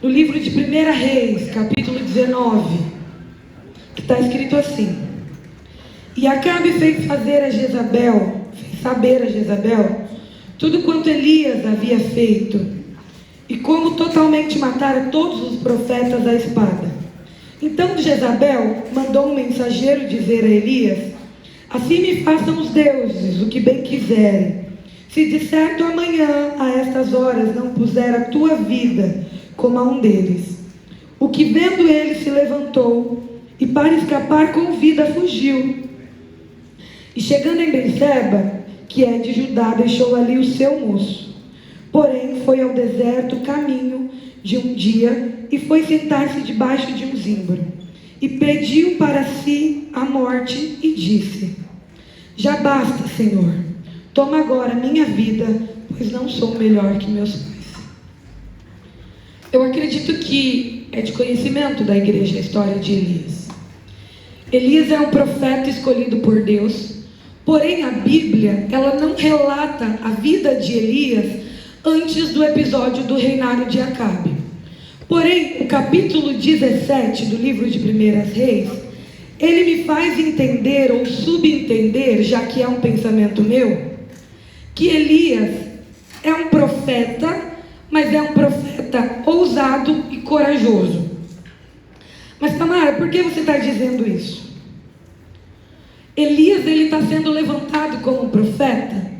no livro de 1 Reis, capítulo 19, que está escrito assim: E Acabe fez saber a Jezabel tudo quanto Elias havia feito, e como totalmente matara todos os profetas à espada. Então Jezabel mandou um mensageiro dizer a Elias: Assim me façam os deuses o que bem quiserem, se de certo amanhã a estas horas não puser a tua vida como a um deles. O que vendo ele se levantou, e para escapar com vida fugiu. E chegando em Berseba, que é de Judá, deixou ali o seu moço. Porém foi ao deserto caminho de um dia, e foi sentar-se debaixo de um zimbro, e pediu para si a morte, e disse: Já basta, Senhor, toma agora minha vida, pois não sou melhor que meus pais. Eu acredito que é de conhecimento da igreja a história de Elias. Elias é um profeta escolhido por Deus, porém a Bíblia, ela não relata a vida de Elias antes do episódio do reinado de Acabe. Porém, o capítulo 17 do livro de 1 Reis, ele me faz entender ou subentender, já que é um pensamento meu, que Elias é um profeta, mas é um profeta ousado e corajoso. Mas Tamara, por que você está dizendo isso? Elias, ele está sendo levantado como profeta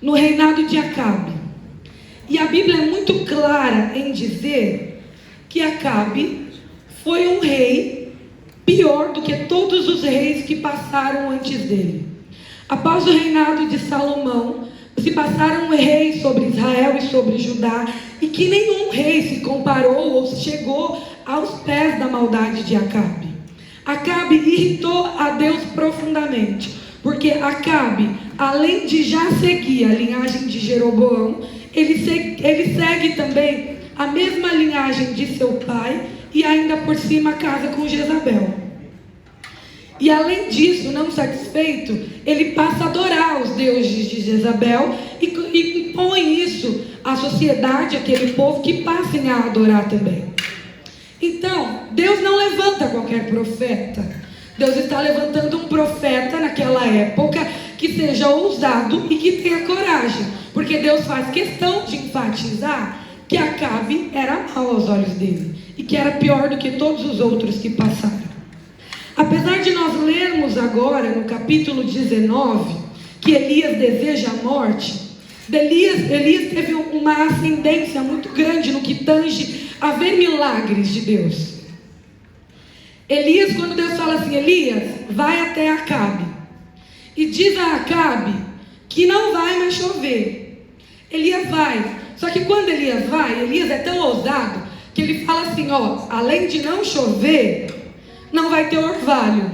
no reinado de Acabe. E a Bíblia é muito clara em dizer que Acabe foi um rei pior do que todos os reis que passaram antes dele. Após o reinado de Salomão, se passaram reis sobre Israel e sobre Judá, e que nenhum rei se comparou ou chegou aos pés da maldade de Acabe. Acabe irritou a Deus profundamente, porque Acabe, além de já seguir a linhagem de Jeroboão, ele segue também a mesma linhagem de seu pai, e ainda por cima casa com Jezabel. E além disso, não satisfeito, ele passa a adorar os deuses de Jezabel e impõe isso à sociedade, aquele povo, que passem a adorar também. Então, Deus não levanta qualquer profeta. Deus está levantando um profeta naquela época que seja ousado e que tenha coragem, porque Deus faz questão de enfatizar que Acabe era mau aos olhos dele e que era pior do que todos os outros que passaram. Apesar de nós lermos agora no capítulo 19 que Elias deseja a morte, Elias teve uma ascendência muito grande no que tange a ver milagres de Deus. Elias, quando Deus fala assim: Elias, vai até Acabe e diz a Acabe que não vai mais chover. Elias vai, só que quando Elias vai, Elias é tão ousado que ele fala assim: ó, além de não chover, não vai ter orvalho,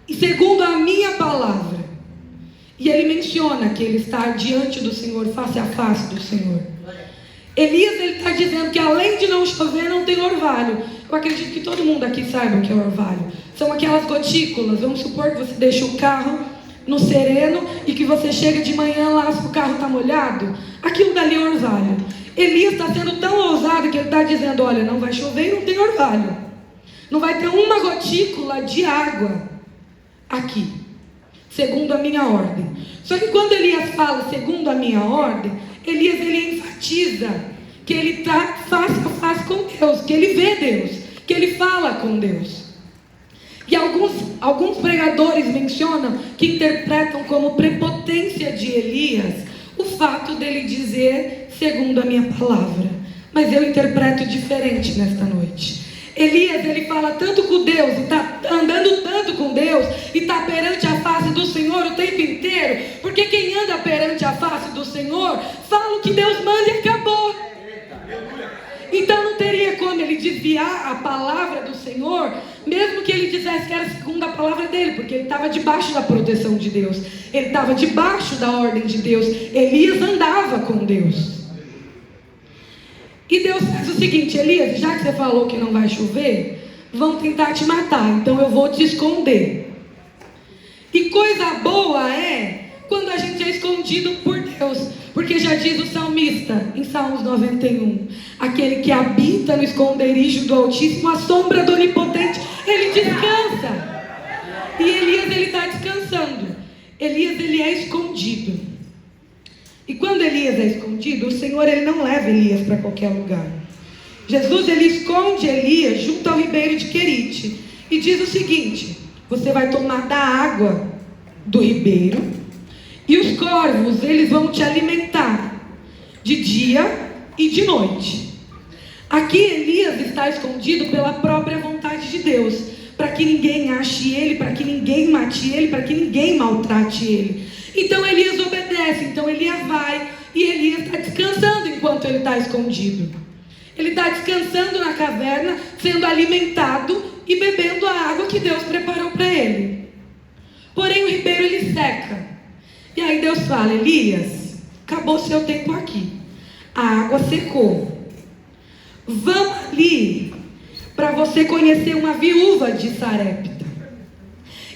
e segundo a minha palavra. E ele menciona que ele está diante do Senhor, face a face do Senhor. Elias, ele está dizendo que além de não chover, não tem orvalho. Eu acredito que todo mundo aqui saiba o que é orvalho. São aquelas gotículas. Vamos supor que você deixa o carro no sereno e que você chega de manhã lá, se o carro está molhado, aquilo dali é orvalho. Elias está sendo tão ousado que ele está dizendo: olha, não vai chover e não tem orvalho, não vai ter uma gotícula de água aqui, segundo a minha ordem. Só que quando Elias fala segundo a minha ordem, Elias, ele enfatiza que ele está face a face com Deus, que ele vê Deus, que ele fala com Deus. E alguns pregadores mencionam, que interpretam como prepotência de Elias o fato dele dizer segundo a minha palavra. Mas eu interpreto diferente nesta noite. Elias, ele fala tanto com Deus, e está andando tanto com Deus, e está perante a face do Senhor o tempo inteiro, porque quem anda perante a face do Senhor, fala o que Deus manda e acabou. Então não teria como ele desviar a palavra do Senhor, mesmo que ele dissesse que era segundo a palavra dele, porque ele estava debaixo da proteção de Deus, ele estava debaixo da ordem de Deus. Elias andava com Deus. E Deus faz o seguinte: Elias, já que você falou que não vai chover, vão tentar te matar, então eu vou te esconder. E coisa boa é quando a gente é escondido por Deus, Porque já diz o salmista em Salmos 91, aquele que habita no esconderijo do Altíssimo, à sombra do Onipotente, ele descansa. E Elias, ele está descansando. Elias, ele é escondido. E quando Elias é escondido, o Senhor, ele não leva Elias para qualquer lugar. Jesus, ele esconde Elias junto ao ribeiro de Querite e diz o seguinte: você vai tomar da água do ribeiro e os corvos, eles vão te alimentar de dia e de noite. Aqui Elias está escondido pela própria vontade de Deus, para que ninguém ache ele, para que ninguém mate ele, para que ninguém maltrate ele. Então Elias obedece. Então Elias vai e Elias está descansando enquanto ele está escondido. Ele está descansando na caverna, sendo alimentado e bebendo a água que Deus preparou para ele. Porém o ribeiro, ele seca. E aí Deus fala: Elias, acabou seu tempo aqui, a água secou, vamos ali para você conhecer uma viúva de Sarepta.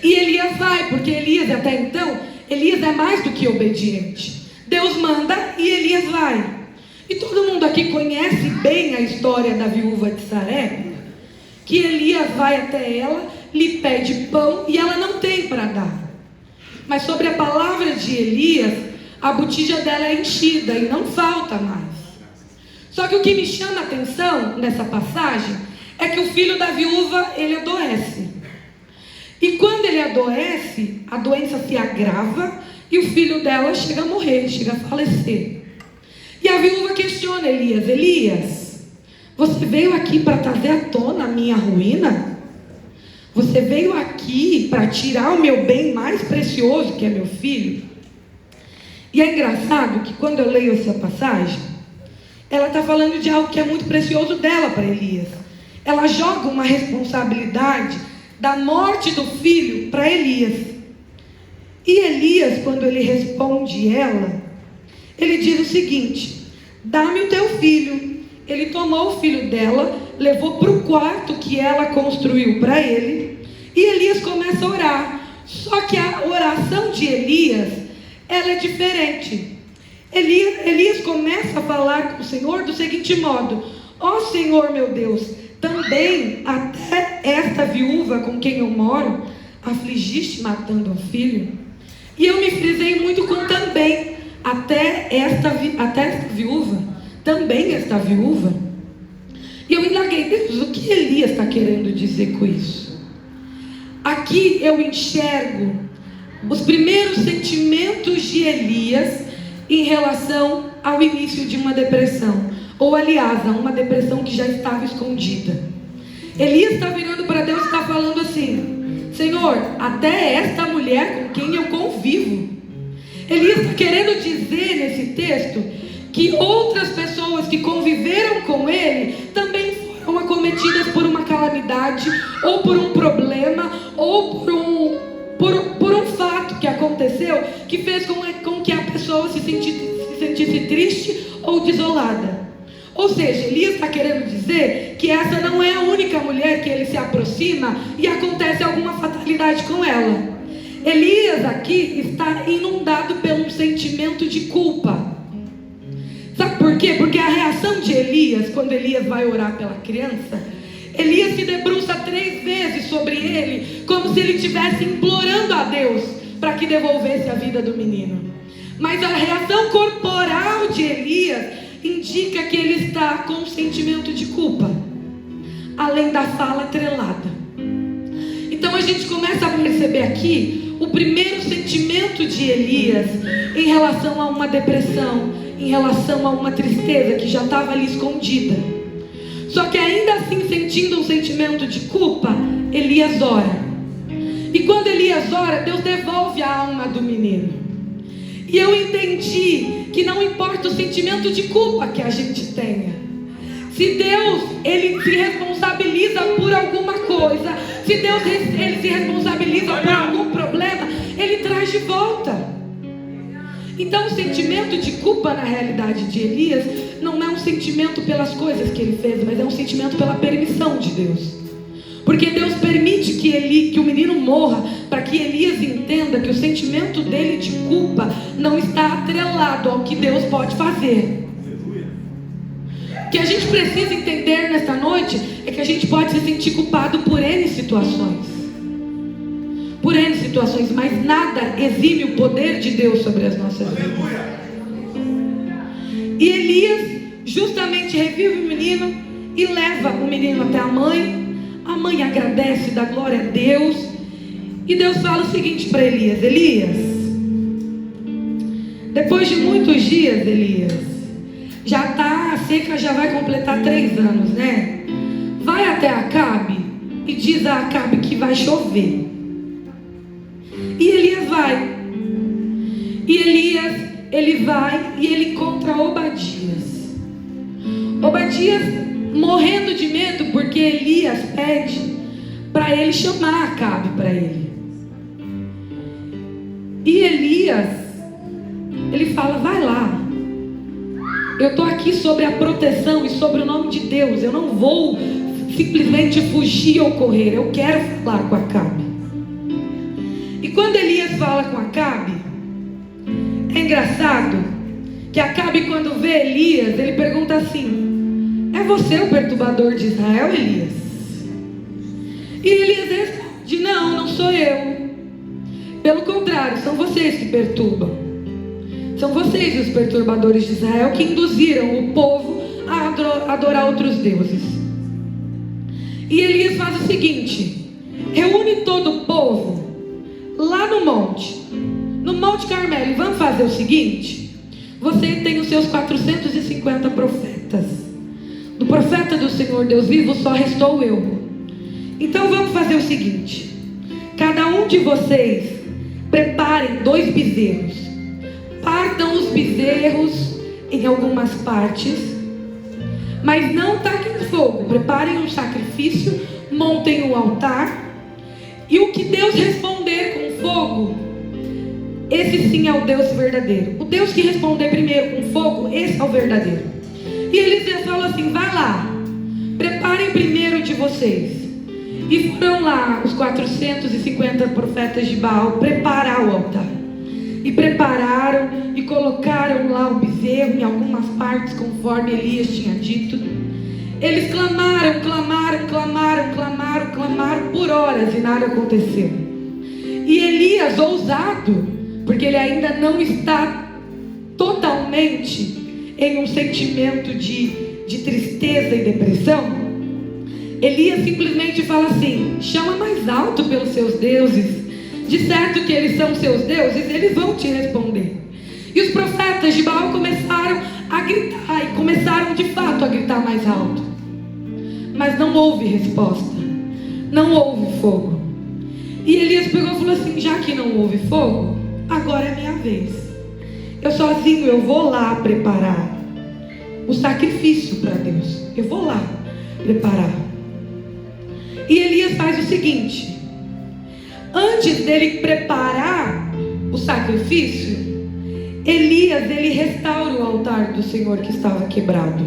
E Elias vai, porque Elias até então, Elias é mais do que obediente. Deus manda e Elias vai. E todo mundo aqui conhece bem a história da viúva de Sarepta, que Elias vai até ela, lhe pede pão e ela não tem para dar. Mas sobre a palavra de Elias, a botija dela é enchida e não falta mais. Só que o que me chama a atenção nessa passagem é que o filho da viúva, ele adoece. E quando ele adoece, a doença se agrava e o filho dela chega a morrer, chega a falecer. E a viúva questiona Elias: Elias, você veio aqui para trazer à tona a minha ruína? Você veio aqui para tirar o meu bem mais precioso, que é meu filho? E é engraçado que quando eu leio essa passagem, ela está falando de algo que é muito precioso dela para Elias. Ela joga uma responsabilidade da morte do filho para Elias. E Elias, quando ele responde ela, ele diz o seguinte: dá-me o teu filho. Ele tomou o filho dela, levou para o quarto que ela construiu para ele, e Elias começa a orar. Só que a oração de Elias, ela é diferente. Elias começa a falar com o Senhor do seguinte modo: ó Senhor meu Deus, também até esta viúva com quem eu moro afligiste matando o filho. E eu me frisei muito com também, até esta viúva, também esta viúva. E eu indaguei: Deus, o que Elias está querendo dizer com isso? Aqui eu enxergo os primeiros sentimentos de Elias em relação ao início de uma depressão, ou aliás, a uma depressão que já estava escondida. Elias está virando para Deus e está falando assim: Senhor, até esta mulher com quem eu convivo. Elias está querendo dizer nesse texto que outras pessoas que conviveram com ele também foram acometidas por uma calamidade, ou por um problema, ou por um fato que aconteceu, que fez com que a pessoa se sentisse triste ou desolada. Ou seja, Elias está querendo dizer que essa não é a única mulher que ele se aproxima e acontece alguma fatalidade com ela. Elias aqui está inundado pelo sentimento de culpa. Sabe por quê? Porque a reação de Elias, quando Elias vai orar pela criança, Elias se debruça 3 vezes sobre ele, como se ele estivesse implorando a Deus para que devolvesse a vida do menino. Mas a reação corporal de Elias indica que ele está com um sentimento de culpa, além da fala atrelada. Então a gente começa a perceber aqui o primeiro sentimento de Elias em relação a uma depressão, em relação a uma tristeza que já estava ali escondida. Só que ainda assim, sentindo um sentimento de culpa, Elias ora. E quando Elias ora, Deus devolve a alma do menino. E eu entendi que não importa o sentimento de culpa que a gente tenha, se Deus, ele se responsabiliza por alguma coisa, se Deus, ele se responsabiliza por algum problema, ele traz de volta. Então o sentimento de culpa na realidade de Elias não é um sentimento pelas coisas que ele fez, mas é um sentimento pela permissão de Deus. Porque Deus permite que o menino morra para que Elias entenda que o sentimento dele de culpa não está atrelado ao que Deus pode fazer. O que a gente precisa entender nesta noite é que a gente pode se sentir culpado por N situações. Por N situações, mas nada exime o poder de Deus sobre as nossas vidas. E Elias justamente revive o menino e leva o menino até a mãe. A mãe agradece, dá glória a Deus. E Deus fala o seguinte para Elias: Elias, depois de muitos dias, Elias, já está, a seca já vai completar 3 anos, né? Vai até Acabe e diz a Acabe que vai chover. E Elias vai. E Elias, ele vai e ele encontra Obadias. Obadias morrendo de medo, porque Elias pede para ele chamar Acabe para ele. E Elias, ele fala: vai lá, eu estou aqui sobre a proteção e sobre o nome de Deus, eu não vou simplesmente fugir ou correr, eu quero falar com Acabe. E quando Elias fala com Acabe, é engraçado que Acabe, quando vê Elias, ele pergunta assim: é você o perturbador de Israel, Elias? E Elias responde: não, não sou eu. Pelo contrário, são vocês que perturbam. São vocês os perturbadores de Israel que induziram o povo a adorar outros deuses. E Elias faz o seguinte: reúne todo o povo lá no Monte Carmelo, e vamos fazer o seguinte: você tem os seus 450 profetas. Do profeta do Senhor Deus vivo só restou eu. Então vamos fazer o seguinte: cada um de vocês preparem 2 bezerros. Partam os bezerros em algumas partes, mas não taquem fogo. Preparem um sacrifício, montem o altar, e o que Deus responder com fogo, esse sim é o Deus verdadeiro. O Deus que responder primeiro com fogo, esse é o verdadeiro. E Eliseu falou assim: vai lá, preparem primeiro de vocês. E foram lá os 450 profetas de Baal preparar o altar. E prepararam e colocaram lá o bezerro em algumas partes, conforme Elias tinha dito. Eles clamaram por horas e nada aconteceu. E Elias, ousado, porque ele ainda não está totalmente em um sentimento de tristeza e depressão, Elias simplesmente fala assim: chama mais alto pelos seus deuses. De certo que eles são seus deuses, eles vão te responder. E os profetas de Baal começaram a gritar, e começaram de fato a gritar mais alto. Mas não houve resposta, não houve fogo. E Elias pegou e falou assim: já que não houve fogo, agora é minha vez. Eu sozinho, eu vou lá preparar o sacrifício para Deus. Eu vou lá preparar. E Elias faz o seguinte: antes dele preparar o sacrifício, Elias, ele restaura o altar do Senhor que estava quebrado.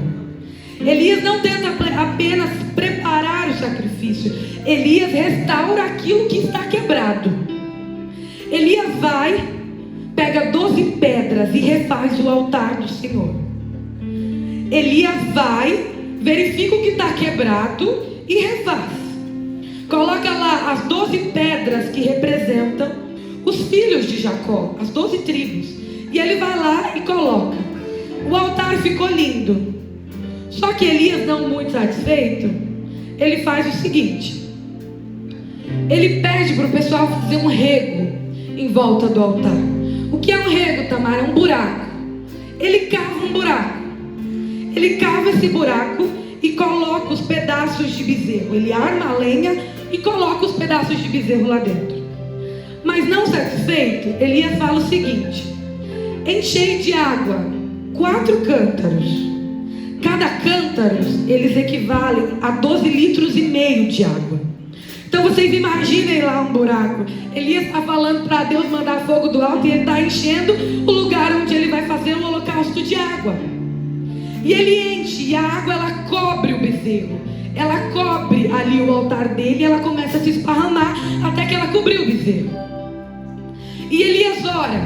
Elias não tenta apenas preparar o sacrifício, Elias restaura aquilo que está quebrado. Elias vai, pega 12 pedras e refaz o altar do Senhor. Elias vai, verifica o que está quebrado e refaz. Coloca lá as 12 pedras que representam os filhos de Jacó, as 12 tribos. E ele vai lá e coloca. O altar ficou lindo. Só que Elias, não muito satisfeito, ele faz o seguinte: ele pede para o pessoal fazer um rego em volta do altar. O que é um rego, Tamara? É um buraco. Ele cava um buraco. Ele cava esse buraco e coloca os pedaços de bezerro. Ele arma a lenha e coloca os pedaços de bezerro lá dentro. Mas não satisfeito, Elias fala o seguinte: enchei de água 4 cântaros. Cada cântaro, eles equivalem a 12 litros e meio de água. Então vocês imaginem lá um buraco. Elias está falando para Deus mandar fogo do alto, e ele está enchendo o lugar onde ele vai fazer um holocausto de água. E ele enche, e a água ela cobre o bezerro. bezerro. Ela cobre ali o altar dele e ela começa a se esparramar até que ela cobriu o bezerro. E Elias ora.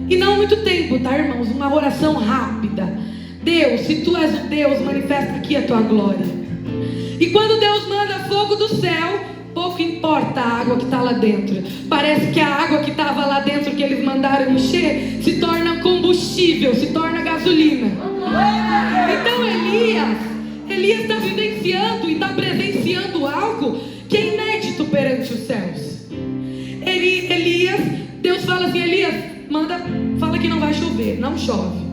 E não muito tempo, tá, irmãos? Uma oração rápida. Deus, se tu és o Deus, manifesta aqui a tua glória. E quando Deus manda fogo do céu, pouco importa a água que está lá dentro. Parece que a água que estava lá dentro, que eles mandaram encher, se torna combustível, se torna gasolina. Então Elias está vivenciando e está presenciando algo que é inédito perante os céus. Elias, Deus fala assim: Elias, fala que não vai chover, não chove.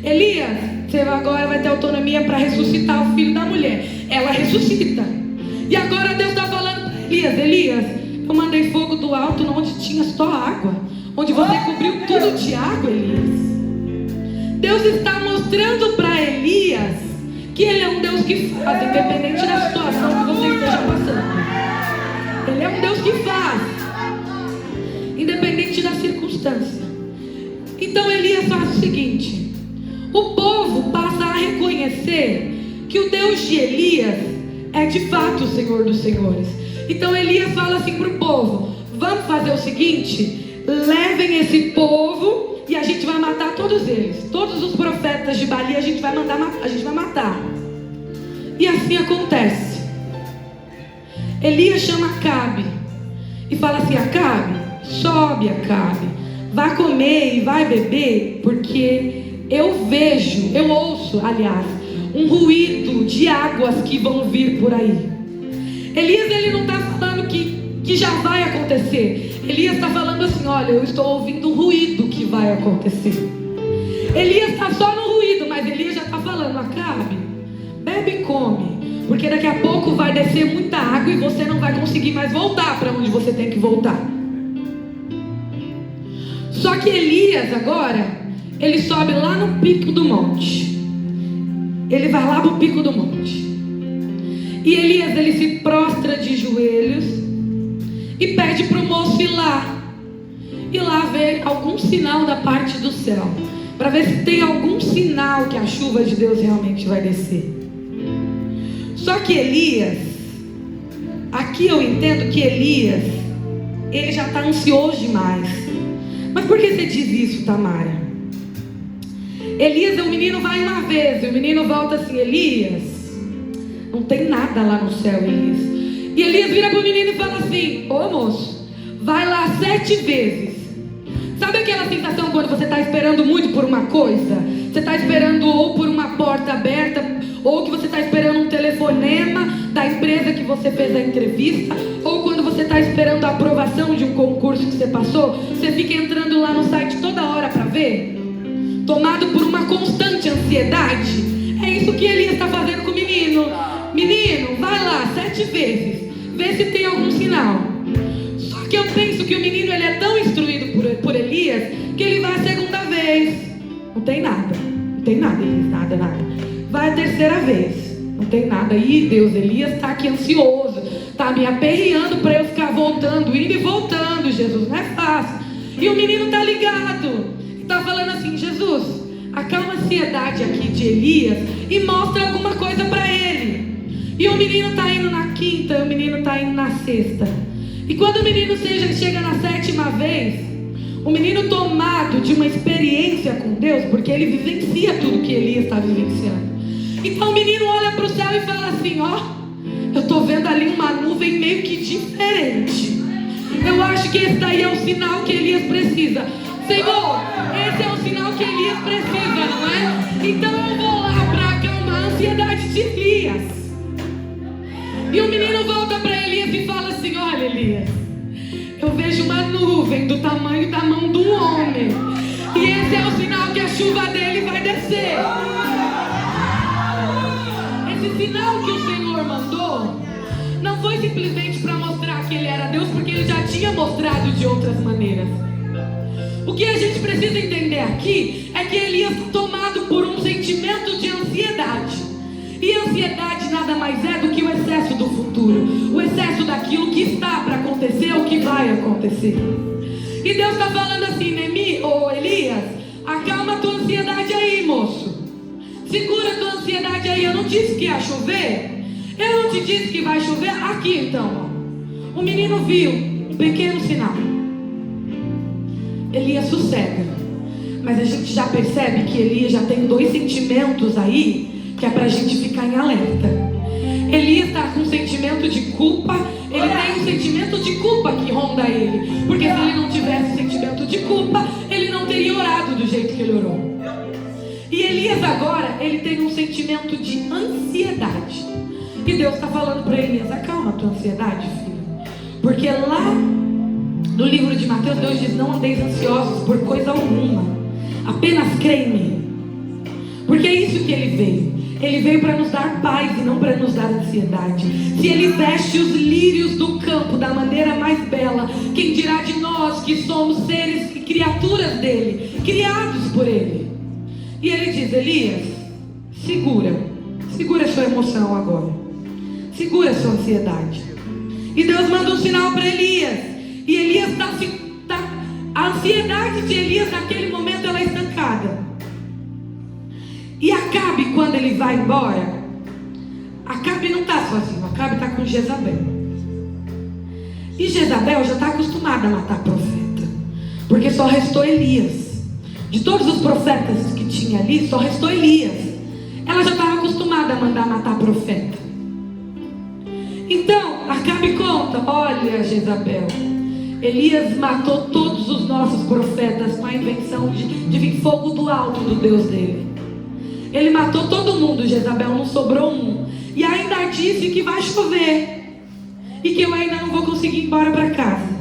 Elias, você agora vai ter autonomia para ressuscitar o filho da mulher. Ela ressuscita. E agora Deus está falando para Elias, eu mandei fogo do alto onde tinha só água, onde você cobriu tudo de água, Elias. Deus está mostrando para Elias que Ele é um Deus que faz, independente da situação que você esteja passando. Ele é um Deus que faz, independente da circunstância. Então Elias faz o seguinte: o povo passa a reconhecer que o Deus de Elias é de fato o Senhor dos Senhores. Então Elias fala assim para o povo: vamos fazer o seguinte, levem esse povo e a gente vai matar todos eles. Todos os profetas de Baali a gente vai matar. E assim acontece. Elias chama Acabe e fala assim: Acabe, sobe, Acabe, vai comer e vai beber, porque eu ouço, aliás, um ruído de águas que vão vir por aí. Elias, ele não está falando que já vai acontecer. Elias está falando assim: olha, eu estou ouvindo um ruído que vai acontecer. Elias está só no ruído, mas Elias já está falando: Acabe, bebe e come, porque daqui a pouco vai descer muita água e você não vai conseguir mais voltar para onde você tem que voltar. Só que Elias agora, ele sobe lá no pico do monte. Ele vai lá para o pico do monte. E Elias, ele se prostra de joelhos e pede para o moço ir lá. E lá ver algum sinal da parte do céu, para ver se tem algum sinal que a chuva de Deus realmente vai descer. Só que Elias, aqui eu entendo que Elias, ele já está ansioso demais. Mas por que você diz isso, Tamara? Elias, o menino vai uma vez, e o menino volta assim: Elias, não tem nada lá no céu, Elias. E Elias vira para o menino e fala assim: ô moço, vai lá 7 vezes. Sabe aquela sensação quando você está esperando muito por uma coisa? Você está esperando ou por uma porta aberta, ou que você está esperando um telefonema da empresa que você fez a entrevista, ou quando você está esperando a aprovação de um concurso que você passou, você fica entrando lá no site toda hora para ver, tomado por uma constante ansiedade. É isso que Elias está fazendo com o menino. Menino, vai lá 7 vezes, vê se tem algum sinal. Só que eu penso que o menino, ele é tão instruído por Elias, que ele vai a 2ª vez. Não tem nada, Elias, nada. Vai a 3ª vez, não tem nada. Ih, Deus, Elias está aqui ansioso, está me aperreando para eu ficar voltando, indo e voltando. Jesus, não é fácil. E o menino está ligado, está falando assim: Jesus, acalma a ansiedade aqui de Elias e mostra alguma coisa para ele. E o menino está indo na 5ª, o menino está indo na 6ª. E quando o menino chega na 7ª vez, o menino, tomado de uma experiência com Deus, porque ele vivencia tudo que Elias está vivenciando. Então o menino olha para o céu e fala assim: ó, eu estou vendo ali uma nuvem meio que diferente. Eu acho que esse daí é o sinal que Elias precisa. Senhor, esse é o sinal que Elias precisa, não é? Então eu vou lá para acalmar a ansiedade de Elias. E o menino volta para Elias e fala assim: olha, Elias, eu vejo uma nuvem do tamanho da mão de um homem, e esse é o sinal que a chuva dele vai descer. Esse sinal que o Senhor mandou não foi simplesmente para mostrar que ele era Deus, porque ele já tinha mostrado de outras maneiras. O que a gente precisa entender aqui é que Elias foi tomado por um sentimento de ansiedade. E ansiedade nada mais é do que o excesso do futuro, o excesso daquilo que está para acontecer ou que vai acontecer. E Deus está falando assim: Elias, acalma a tua ansiedade aí, moço. Segura a tua ansiedade aí. Eu não disse que ia chover, Eu não te disse que vai chover? Aqui então, ó. O menino viu um pequeno sinal. Elias sossega. Mas a gente já percebe que Elias já tem dois sentimentos aí, que é pra gente ficar em alerta. Elias está com um sentimento de culpa. Ele tem um sentimento de culpa que ronda ele. Porque se ele não tivesse sentimento de culpa, ele não teria orado do jeito que ele orou. E Elias agora, ele tem um sentimento de ansiedade. E Deus está falando para Elias: acalma a tua ansiedade, filho. Porque lá no livro de Mateus, Deus diz: não andeis ansiosos por coisa alguma, apenas crê em mim. Porque é isso que ele veio. Ele veio para nos dar paz e não para nos dar ansiedade. Se ele veste os lírios do campo da maneira mais bela, quem dirá de nós que somos seres e criaturas dele, criados por ele? E ele diz: Elias, segura a sua emoção agora, segura a sua ansiedade. E Deus manda um sinal para Elias. E Elias a ansiedade de Elias naquele momento ela é estancada. E Acabe, quando ele vai embora, Acabe não está sozinho, Acabe está com Jezabel. E Jezabel já está acostumada a matar profeta, porque só restou Elias. De todos os profetas que tinha ali, só restou Elias. Ela já estava acostumada a mandar matar profeta. Então, Acabe conta: olha, Jezabel, Elias matou todos os nossos profetas com a invenção de vir fogo do alto do Deus dele. Ele matou todo mundo, Jezabel, não sobrou um. E ainda disse que vai chover e que eu ainda não vou conseguir ir embora para casa.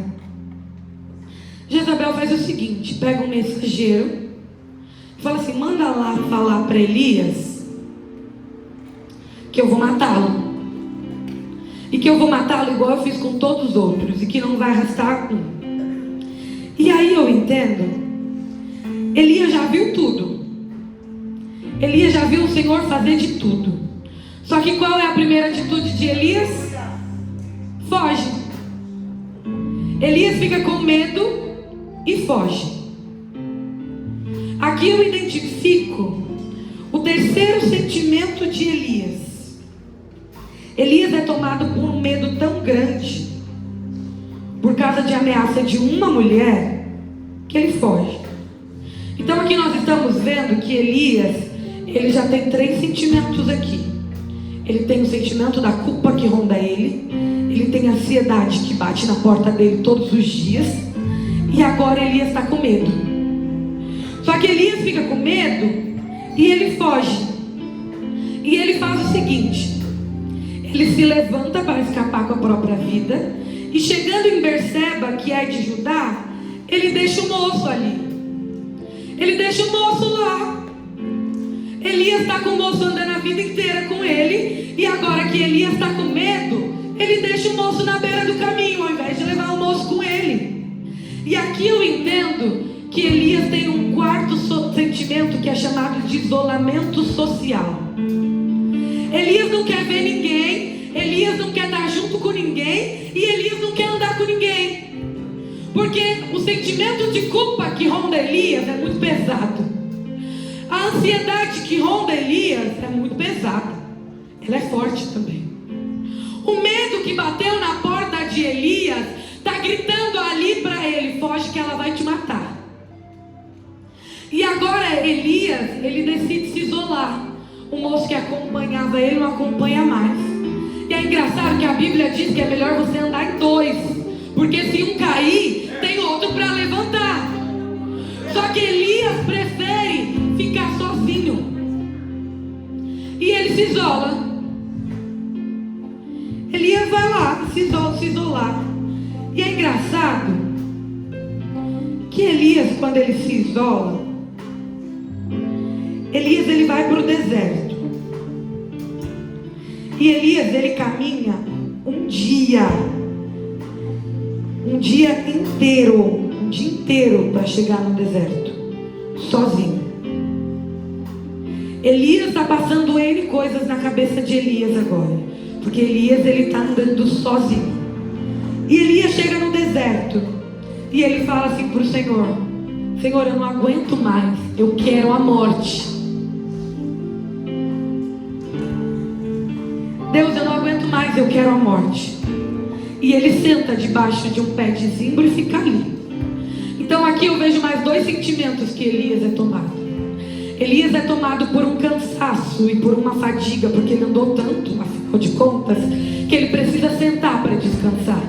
Jezabel faz o seguinte: pega um mensageiro e fala assim: manda lá falar para Elias que eu vou matá-lo. E que eu vou matá-lo igual eu fiz com todos os outros, e que não vai arrastar um. E aí eu entendo, Elias já viu tudo. Elias já viu o Senhor fazer de tudo. Só que qual é a primeira atitude de Elias? Foge. Elias fica com medo e foge. Aqui eu identifico o terceiro sentimento de Elias. Elias é tomado por um medo tão grande, por causa de ameaça de uma mulher, que ele foge. Então aqui nós estamos vendo que Elias, ele já tem três sentimentos aqui. Ele tem o sentimento da culpa que ronda ele. Ele tem a ansiedade que bate na porta dele todos os dias. E agora Elias está com medo. Só que Elias fica com medo e ele foge. E ele faz o seguinte: ele se levanta para escapar com a própria vida. E chegando em Berseba, que é de Judá, ele deixa o moço ali. Ele deixa o moço lá. Elias está com o moço andando a vida inteira com ele. E agora que Elias está com medo, ele deixa o moço na beira do caminho, ao invés de levar o moço com ele. E aqui eu entendo que Elias tem um quarto sentimento, que é chamado de isolamento social. Elias não quer ver ninguém, Elias não quer estar junto com ninguém, e Elias não quer andar com ninguém. Porque o sentimento de culpa que ronda Elias é muito pesado. A ansiedade que ronda Elias é muito pesada. Ela é forte também. O medo que bateu na porta de Elias está gritando ali para ele: foge que ela vai te matar. E agora Elias, ele decide se isolar. O moço que acompanhava ele não acompanha mais. E é engraçado que a Bíblia diz que é melhor você andar em dois, porque se um cair, tem outro para levantar. Só que Elias prefere ficar sozinho. E ele se isola. Elias vai lá, se isolar. E é engraçado que Elias, quando ele se isola, Elias ele vai para o deserto. E Elias ele caminha um dia inteiro para chegar no deserto, sozinho. Elias está passando N coisas na cabeça de Elias agora, porque Elias ele está andando sozinho. E Elias chega no deserto e ele fala assim para o Senhor: Senhor, eu não aguento mais, eu quero a morte. Deus, eu não aguento mais eu quero a morte. E ele senta debaixo de um pé de zimbro e fica ali. Então aqui eu vejo mais dois sentimentos que Elias é tomado. Elias é tomado por um cansaço e por uma fadiga, porque ele andou tanto, afinal de contas, que ele precisa sentar para descansar.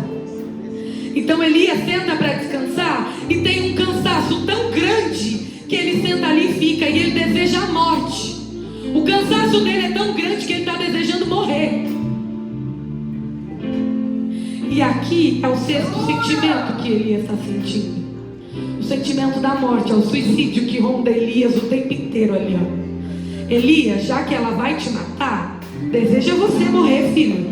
Então Elias senta para descansar e tem um cansaço tão grande que ele senta ali e fica, e ele deseja a morte. O cansaço dele é tão grande que ele está desejando morrer. E aqui é o sexto sentimento que Elias está sentindo. O sentimento da morte, é o suicídio que ronda Elias o tempo inteiro ali, ó. Elias, já que ela vai te matar, deseja você morrer, filho.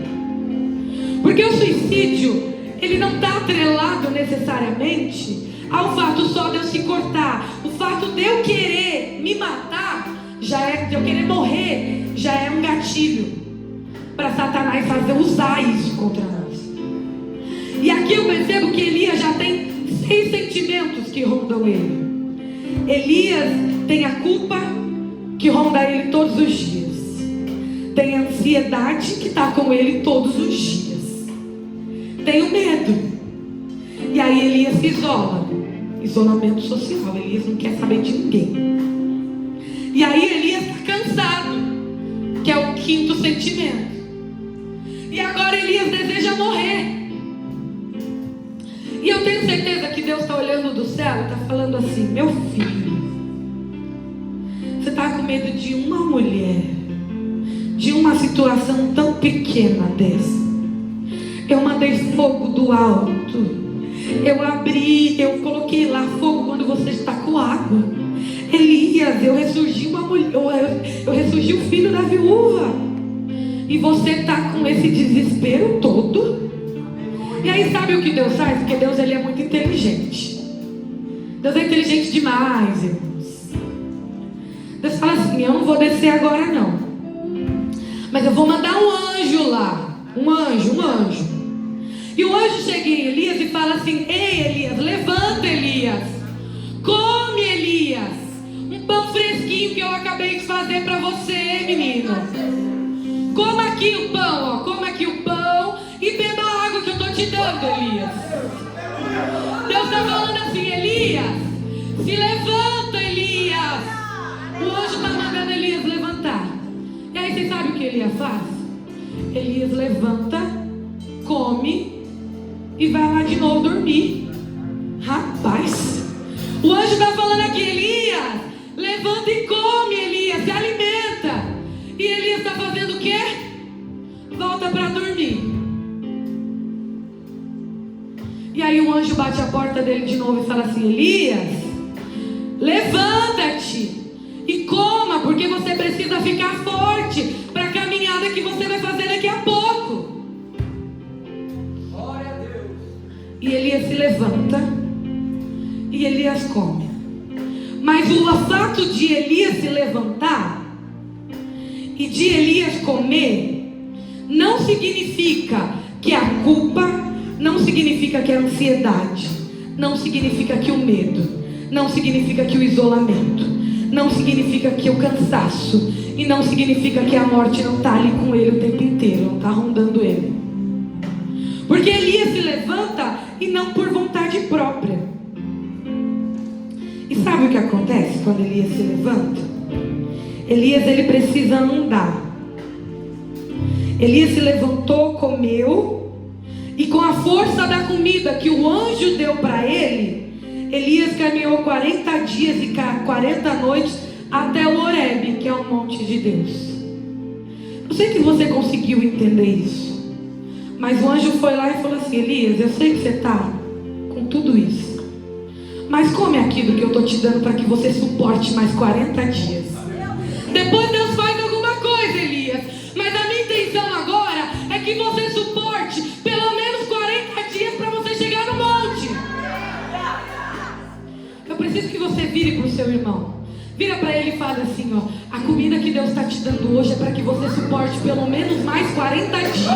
Porque o suicídio, ele não está atrelado necessariamente ao fato só de eu se cortar. O fato de eu querer me matar, de eu querer morrer, já é um gatilho para Satanás usar isso contra nós. E aqui eu percebo que Elias já tem 6 sentimentos que rondam ele. Elias tem a culpa que ronda ele todos os dias. Tem a ansiedade que está com ele todos os dias. Tem o medo. E aí Elias se isola. Isolamento social. Elias não quer saber de ninguém. E aí Elias está cansado, que é o 5º sentimento. E agora Elias deseja morrer. E eu tenho certeza que Deus está olhando do céu e está falando assim: meu filho, você está com medo de uma mulher, de uma situação tão pequena dessa. Eu mandei fogo do alto, eu coloquei lá fogo quando você está com água. Elias, eu ressurgi uma mulher, eu ressurgi o filho da viúva, e você está com esse desespero todo. E aí sabe o que Deus faz? Porque Deus, ele é muito inteligente. Deus é inteligente demais, irmãos. Deus fala assim: eu não vou descer agora não, mas eu vou mandar um anjo lá. Um anjo. E o anjo chega em Elias e fala assim: ei Elias, levanta Elias, come Elias, um pão fresquinho que eu acabei de fazer para você, menino. Coma aqui o pão, ó, coma aqui o pão e beba a água que eu estou te dando, Elias. Deus está falando assim: Elias, se levanta, Elias. O anjo está mandando Elias levantar. E aí você sabe o que Elias faz? Elias levanta, come e vai lá de novo dormir. Rapaz, o anjo está falando aqui: Elias, levanta e come, Elias, se alimenta. E Elias está fazendo o quê? Volta para dormir. E aí o anjo bate a porta dele de novo e fala assim: Elias, levanta-te e coma, porque você precisa ficar forte para a caminhada que você vai fazer daqui a pouco. Glória a Deus. E Elias se levanta e Elias come. Mas o fato de Elias se levantar e de Elias comer não significa que a culpa, não significa que a ansiedade, não significa que o medo, não significa que o isolamento, não significa que o cansaço, e não significa que a morte não está ali com ele o tempo inteiro, não está rondando ele. Porque Elias se levanta e não por vontade própria. E sabe o que acontece quando Elias se levanta? Elias, ele precisa andar. Elias se levantou, comeu, e com a força da comida que o anjo deu para ele, Elias caminhou 40 dias e 40 noites até o Horebe, que é o monte de Deus. Eu sei que você conseguiu entender isso, mas o anjo foi lá e falou assim: Elias, eu sei que você está com tudo isso, mas come aquilo que eu estou te dando para que você suporte mais 40 dias. Depois Deus faz alguma coisa, Elias, mas a minha intenção agora é que você suporte pelo menos 40 dias para você chegar no monte. Eu preciso que você vire para o seu irmão, vira para ele e fale assim: ó, a comida que Deus está te dando hoje é para que você suporte pelo menos mais 40 dias.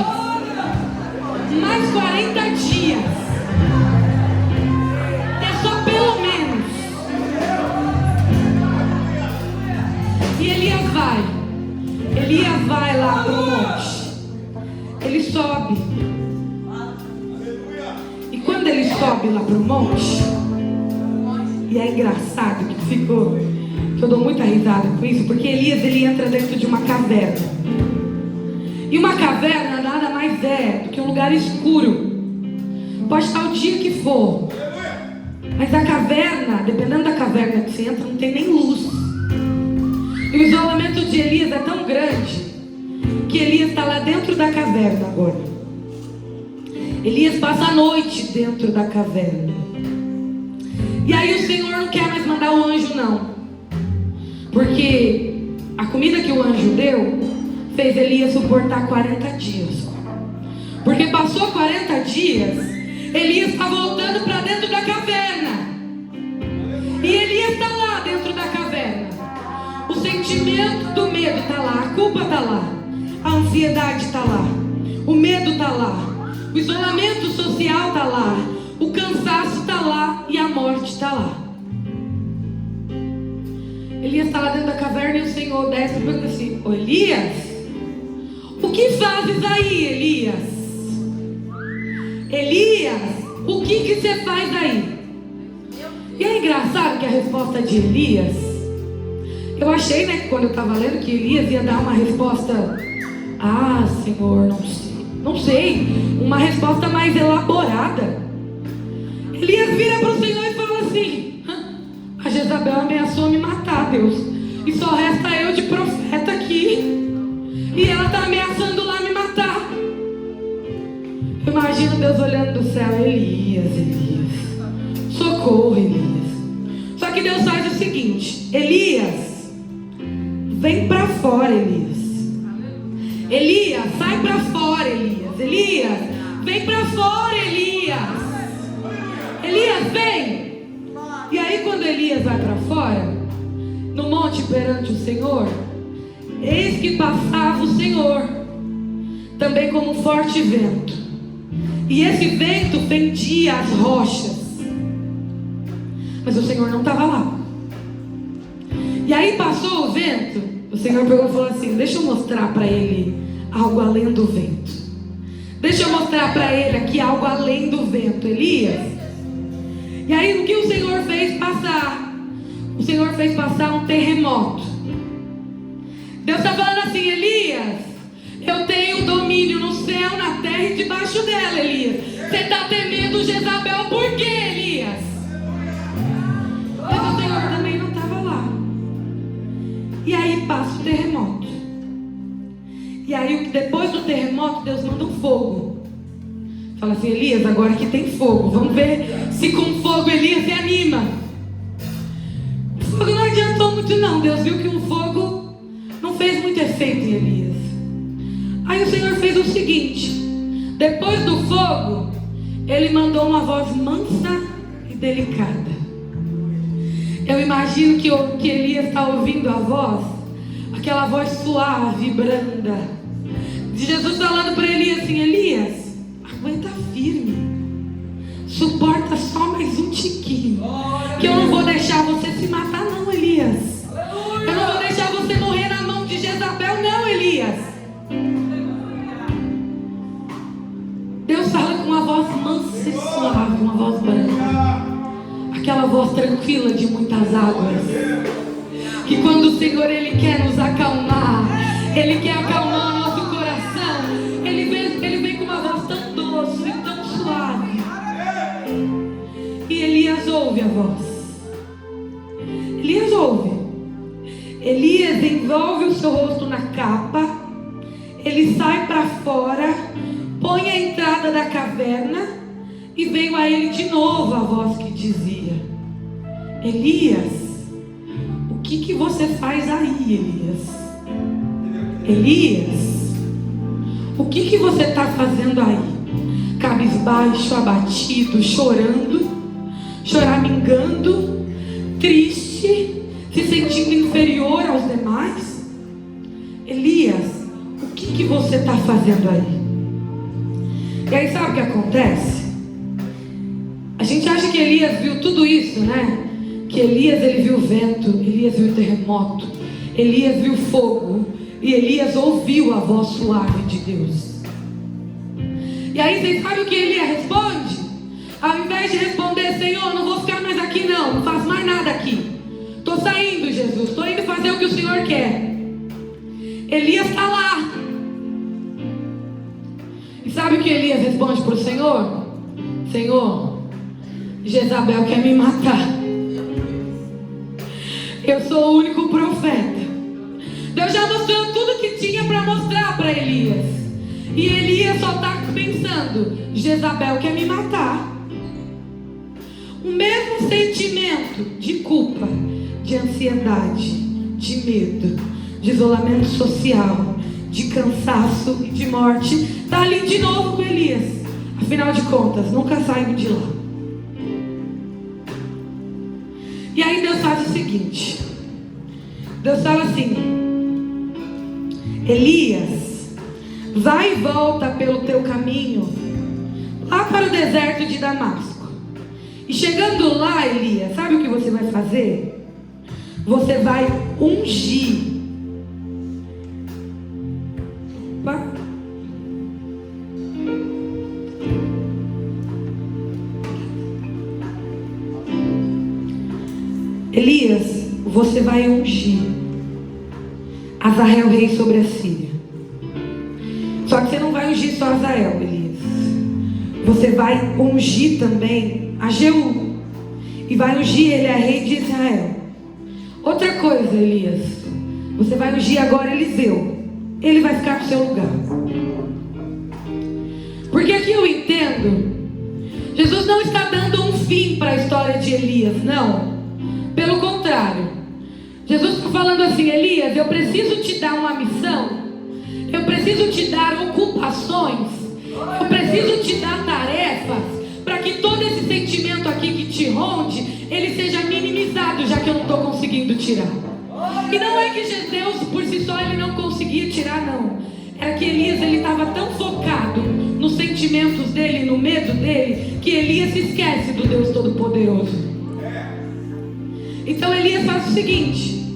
Mais 40 dias. É só pelo menos. E Elias vai lá para o monte. ele sobe. E quando ele sobe lá para o monte, e é engraçado que eu dou muita risada com isso, porque Elias, ele entra dentro de uma caverna. E uma caverna nada mais é do que um lugar escuro. Pode estar o dia que for, mas a caverna, dependendo da caverna que você entra, não tem nem luz. E o isolamento de Elias é tão grande que Elias está lá dentro da caverna agora. Elias passa a noite dentro da caverna. E aí o Senhor não quer mais mandar o anjo, não, porque a comida que o anjo deu fez Elias suportar 40 dias. Porque passou 40 dias, Elias está voltando para dentro da caverna. E Elias está lá dentro da caverna. O sentimento do medo está lá, a culpa está lá, a ansiedade está lá, o medo está lá, o isolamento social está lá, o cansaço está lá e a morte está lá. Elias está lá dentro da caverna e o Senhor desce e pergunta assim: ô Elias, o que fazes aí, Elias? Elias, o que você faz aí? E é engraçado que a resposta de Elias, eu achei, né, que quando eu estava lendo, que Elias ia dar uma resposta: ah, Senhor, não sei, uma resposta mais elaborada. Elias vira para o Senhor e fala assim: a Jezabel ameaçou me matar, Deus, e só resta eu de profeta aqui, e ela está ameaçando lá me matar. Eu imagino Deus olhando do céu: Elias, socorro, Elias. Só que Deus faz o seguinte: Elias, vem para fora, Elias. Elias, sai para fora, Elias. Elias, vem para fora, Elias. Elias, vem. E aí quando Elias vai para fora, no monte perante o Senhor, eis que passava o Senhor, também como um forte vento. E esse vento fendia as rochas, mas o Senhor não estava lá. E aí passou o vento, o Senhor pegou e falou assim: deixa eu mostrar para ele algo além do vento. Deixa eu mostrar para ele aqui algo além do vento, Elias. E aí o que o Senhor fez passar? O Senhor fez passar um terremoto. Deus está falando assim: Elias, eu tenho domínio no céu, na terra e debaixo dela, Elias. Você está temendo Jezabel por quê, Elias? Mas o Senhor também não estava lá. E aí passa o terremoto. E aí depois do terremoto, Deus manda um fogo. Fala assim: Elias, agora que tem fogo, vamos ver se com fogo Elias se anima. O fogo não adiantou muito não. Deus viu que o fogo não fez muito efeito em Elias. Aí o Senhor fez o seguinte: depois do fogo, Ele mandou uma voz mansa e delicada. Eu imagino que Elias está ouvindo a voz, aquela voz suave, branda, de Jesus falando para Elias assim: Elias, aguenta firme, suporta só mais um tiquinho, que eu não vou deixar você se matar não, Elias. Eu não vou deixar você morrer na mão de Jezabel não, Elias. Deus fala com uma voz mansa e suave, uma voz branda, aquela voz tranquila de muitas águas, que quando o Senhor Ele quer nos acalmar, Ele quer acalmar o nosso coração, Ele vem com uma voz tão doce e tão suave. E Elias ouve a voz. Elias ouve. Elias envolve o seu rosto na capa, ele sai para fora, põe a entrada da caverna, e veio a ele de novo a voz que dizia: Elias, o que você faz aí, Elias? Elias, o que você está fazendo aí? Cabisbaixo, abatido, chorando, choramingando, triste, se sentindo inferior aos demais? Elias, o que você está fazendo aí? E aí sabe o que acontece? A gente acha que Elias viu tudo isso, né? Que Elias, ele viu o vento, Elias viu o terremoto, Elias viu o fogo, e Elias ouviu a voz suave de Deus. E aí vocês sabem o que Elias responde? Ao invés de responder, Senhor, não vou ficar mais aqui não faço mais nada aqui. Estou saindo, Jesus, estou indo fazer o que o Senhor quer. Elias está lá. E sabe o que Elias responde para o Senhor? Senhor, Jezabel quer me matar. Eu sou o único profeta. Deus já mostrou tudo que tinha para mostrar para Elias. E Elias só está pensando, Jezabel quer me matar. O mesmo sentimento de culpa, de ansiedade, de medo, de isolamento social, de cansaço e de morte, está ali de novo com Elias. Afinal de contas, nunca saímos de lá. E aí Deus faz o seguinte. Deus fala assim: Elias, vai e volta pelo teu caminho lá para o deserto de Damasco. E chegando lá, Elias, sabe o que você vai fazer? Você vai ungir. Elias, você vai ungir Azael, rei sobre a Síria. Só que você não vai ungir só Azael, Elias. Você vai ungir também a Jeú. E vai ungir ele a rei de Israel. Outra coisa, Elias, você vai ungir agora Eliseu. Ele vai ficar no seu lugar. Porque aqui eu entendo, Jesus não está dando um fim para a história de Elias, não. Pelo contrário, Jesus está falando assim: Elias, eu preciso te dar uma missão, eu preciso te dar ocupações, eu preciso te dar tarefas, para que todo esse sentimento aqui que te ronde, ele seja minimizado, já que eu não estou conseguindo tirar. E não é que Deus por si só ele não conseguia tirar, não. Era que Elias ele estava tão focado nos sentimentos dele, no medo dele, que Elias se esquece do Deus Todo-Poderoso. Então Elias faz o seguinte: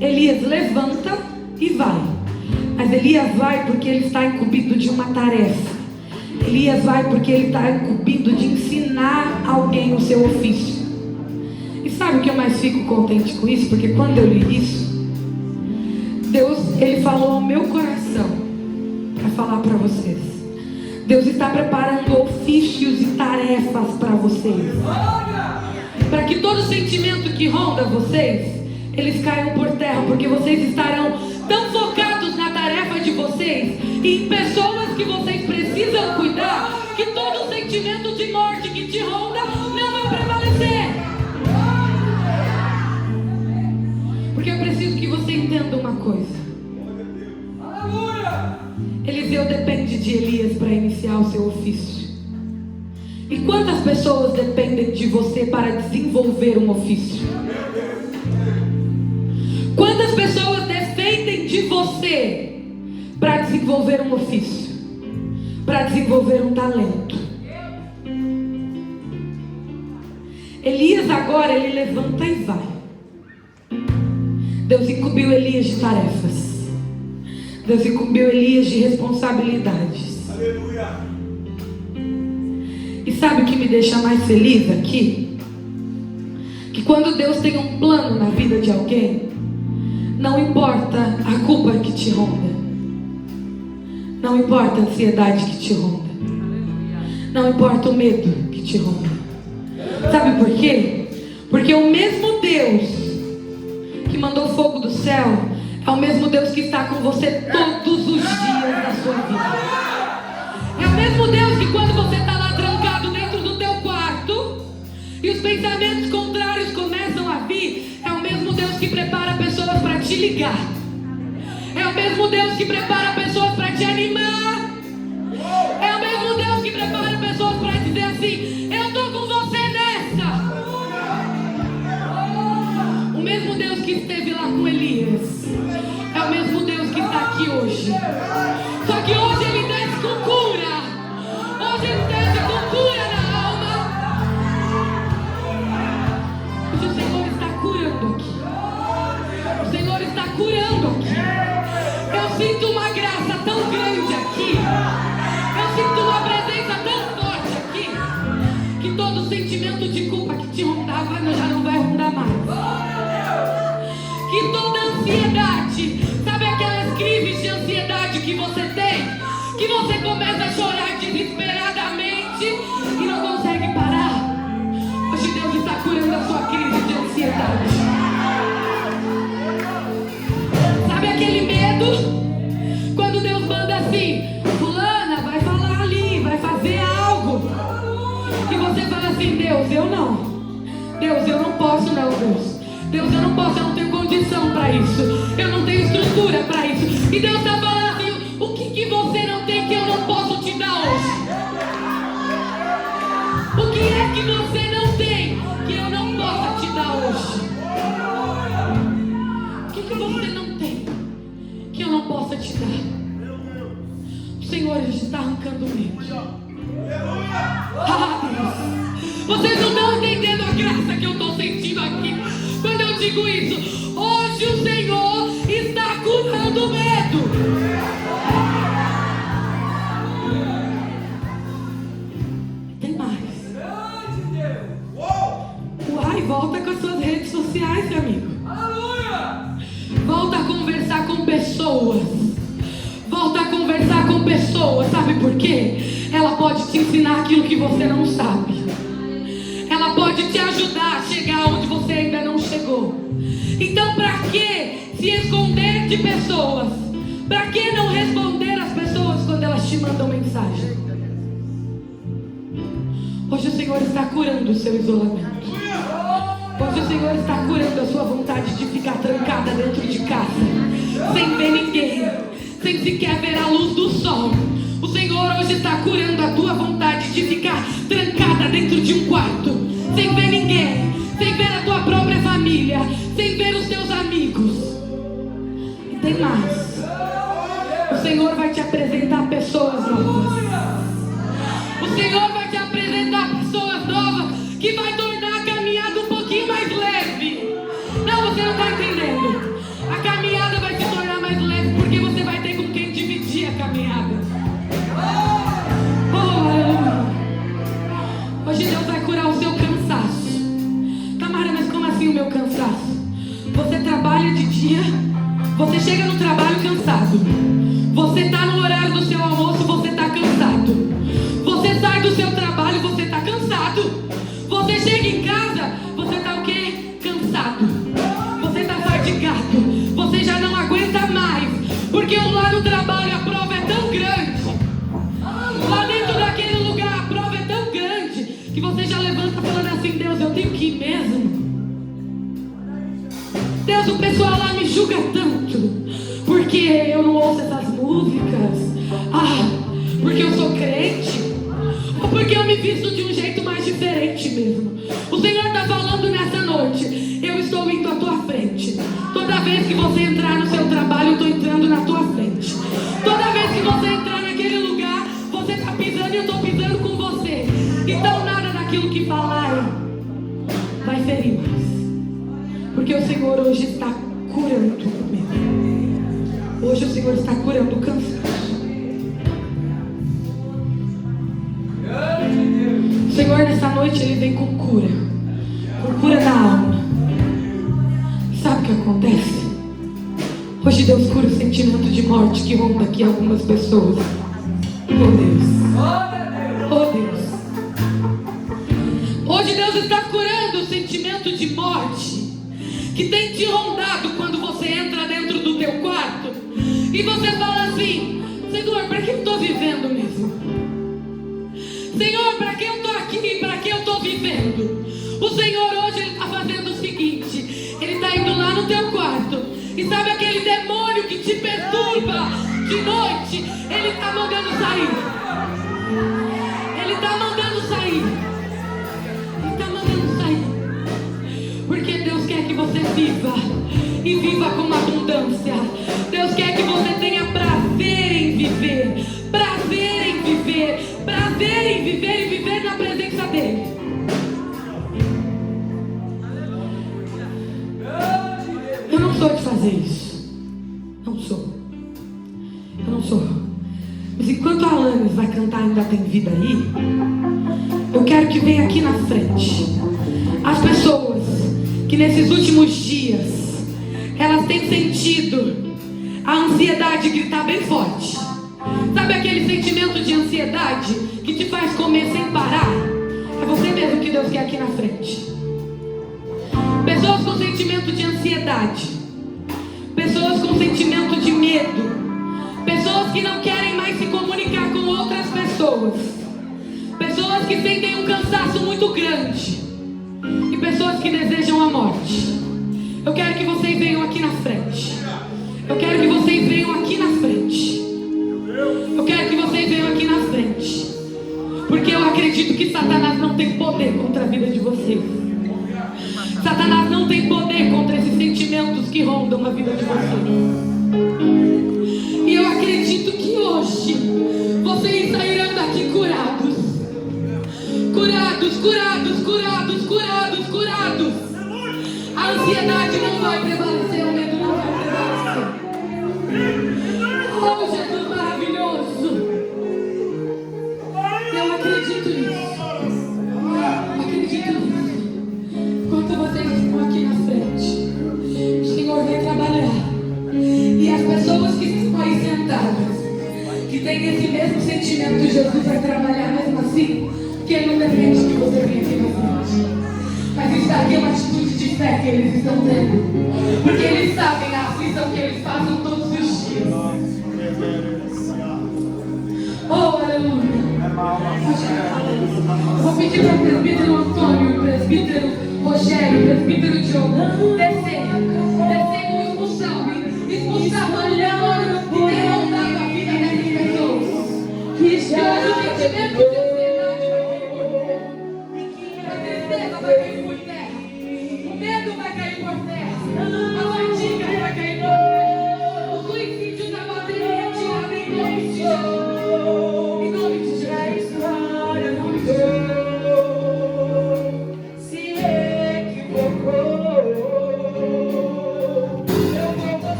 Elias levanta e vai. Mas Elias vai porque ele está incumbido de uma tarefa. Elias vai porque ele está incumbido de ensinar alguém o seu ofício. E sabe o que eu mais fico contente com isso? Porque quando eu li isso, Deus, ele falou ao meu coração para falar para vocês. Deus está preparando ofícios e tarefas para vocês, para que todo sentimento que ronda vocês, eles caiam por terra, porque vocês estarão tão focados na tarefa de vocês e em pessoas que vocês precisam cuidar, que todo sentimento de morte que te ronda não vai prevalecer. Porque eu preciso que você entenda uma coisa. Eliseu depende de Elias para iniciar o seu ofício. E quantas pessoas dependem de você para desenvolver um ofício? Quantas pessoas dependem de você para desenvolver um ofício? Para desenvolver um talento? Elias agora, ele levanta e vai. Deus incumbiu Elias de tarefas. Deus incumbiu Elias de responsabilidades. Aleluia. E sabe o que me deixa mais feliz aqui? Que quando Deus tem um plano na vida de alguém, não importa a culpa que te ronda, não importa a ansiedade que te ronda, não importa o medo que te ronda. Sabe por quê? Porque o mesmo Deus que mandou fogo do céu é o mesmo Deus que está com você todos os dias da sua vida. É o mesmo Deus que quando você está lá trancado dentro do teu quarto e os pensamentos contrários começam a vir, é o mesmo Deus que prepara pessoas para te ligar. É o mesmo Deus que prepara pessoas para te animar. É o mesmo Deus que prepara pessoas para dizer assim: eu estou com você nessa. O mesmo Deus que esteve lá com Elias é o mesmo Deus que está aqui hoje. Só que hoje ele desce com cura. Hoje ele desce com cura na alma. Hoje o Senhor está curando aqui. O Senhor está curando aqui. Eu sinto uma graça você começa a chorar desesperadamente e não consegue parar, hoje Deus está curando a sua crise de ansiedade. Sabe aquele medo? Quando Deus manda assim: fulana, vai falar ali, vai fazer algo. E você fala assim: Deus, eu não. Deus, eu não posso não, Deus. Deus, eu não posso, eu não tenho condição para isso. Eu não tenho estrutura para isso. E Deus está falando assim: o que você não tem que eu não posso te dar hoje? O que é que você não tem que eu não possa te dar hoje? O que você não tem que eu não possa te dar? O Senhor está arrancando o medo. Ah, Deus, vocês não estão entendendo a graça que eu estou sentindo aqui quando eu digo isso. Hoje o Senhor está curando o medo. Tem mais. Uai, volta com as suas redes sociais, meu amigo. Volta a conversar com pessoas. Volta a conversar com pessoas. Sabe por quê? Ela pode te ensinar aquilo que você não sabe. Ela pode te ajudar a chegar onde você ainda não chegou. Então, para que se esconder de pessoas? Para que não responder às pessoas quando elas te mandam mensagem? Hoje o Senhor está curando o seu isolamento. Hoje o Senhor está curando a sua vontade de ficar trancada dentro de casa, sem ver ninguém, sem sequer ver a luz do sol. O Senhor hoje está curando a tua vontade de ficar trancada dentro de um quarto, sem ver ninguém, sem ver a tua própria família, sem ver os teus amigos. E tem mais. O Senhor vai te apresentar pessoas novas. O Senhor vai te apresentar pessoas novas que vai tornar a caminhada um pouquinho mais leve. Não, você não está entendendo. A caminhada vai se tornar mais leve porque você vai ter com quem dividir a caminhada. Hoje Deus vai curar o seu cansaço. Tamara, mas como assim o meu cansaço? Você trabalha de dia, você chega no trabalho cansado. Você está no horário do seu almoço, você está cansado. Você sai do seu trabalho, você está cansado. Você chega em casa, você está o quê? Cansado. Você está fadigado. Você já não aguenta mais. Porque lá no trabalho a prova é tão grande. Lá dentro daquele lugar a prova é tão grande que você já levanta falando assim: Deus, eu tenho que ir mesmo. Deus, o pessoal lá me julga tanto porque eu não ouço essas músicas. Porque eu sou crente. Ou porque eu me visto de um jeito mais diferente mesmo. O Senhor está falando nessa noite: eu estou indo à tua frente. Toda vez que você entrar no seu trabalho, eu estou entrando na tua frente. Toda vez que você entrar naquele lugar, você está pisando e eu estou pisando com você. Então nada daquilo que falar vai ferir mais. Porque o Senhor hoje está curando o medo. Hoje o Senhor está curando o cansaço. O Senhor nessa noite Ele vem com cura da alma. Sabe o que acontece? Hoje Deus cura o sentimento de morte que ronda aqui algumas pessoas. Oh Deus, oh Deus. Hoje Deus está curando o sentimento de morte que tem te rondado quando você entra dentro do teu quarto e você fala assim: Senhor, para que eu estou vivendo mesmo? Senhor, para que eu estou aqui? Para que eu estou vivendo? O Senhor hoje Ele está fazendo o seguinte: Ele está indo lá no teu quarto. E sabe aquele demônio que te perturba de noite? Ele está mandando sair. Ele está mandando sair. Ele está mandando sair. Porque Deus quer que você viva. E viva com abundância. Deus quer que você tenha prazer em viver. Prazer em viver. Prazer em viver e viver na presença dEle. Eu não sou de fazer isso. Não sou. Eu não sou. Mas enquanto a Alanis vai cantar Ainda Tem Vida Aí, eu quero que venha aqui na frente as pessoas que nesses últimos dias elas têm sentido a ansiedade gritar bem forte. Sabe aquele sentimento de ansiedade que te faz comer sem parar? É você mesmo que Deus quer aqui na frente. Pessoas com sentimento de ansiedade, pessoas com sentimento de medo, pessoas que não querem mais se comunicar com outras pessoas, pessoas que sentem um cansaço muito grande e pessoas que desejam a morte. Eu quero que vocês venham aqui na frente. Eu quero que vocês venham aqui na frente. Eu quero que vocês venham aqui na frente. Porque eu acredito que Satanás não tem poder contra a vida de vocês. Satanás não tem poder contra esses sentimentos que rondam a vida de vocês. E eu acredito que hoje vocês sairão daqui curados. Curados, curados, curados, curados, curados. A ansiedade não vai prevalecer, o medo não vai prevalecer. Oh, Jesus maravilhoso. Eu acredito nisso. Acredito nisso. Enquanto vocês estão aqui na frente, o Senhor vai trabalhar. E as pessoas que estão aí sentadas, que têm esse mesmo sentimento, Jesus vai trabalhar mesmo assim, porque Ele não depende que você venha aqui na frente. Mas isso aqui é uma atitude de fé que eles estão tendo. Porque eles sabem a aflição que eles passam todos os dias. Oh, aleluia. Vou pedir para o presbítero Antônio, o presbítero Rogério, o presbítero Diogo descer com expulsão e expulsar o demônio que tem rondado a vida dessas pessoas. Que já o sentimento de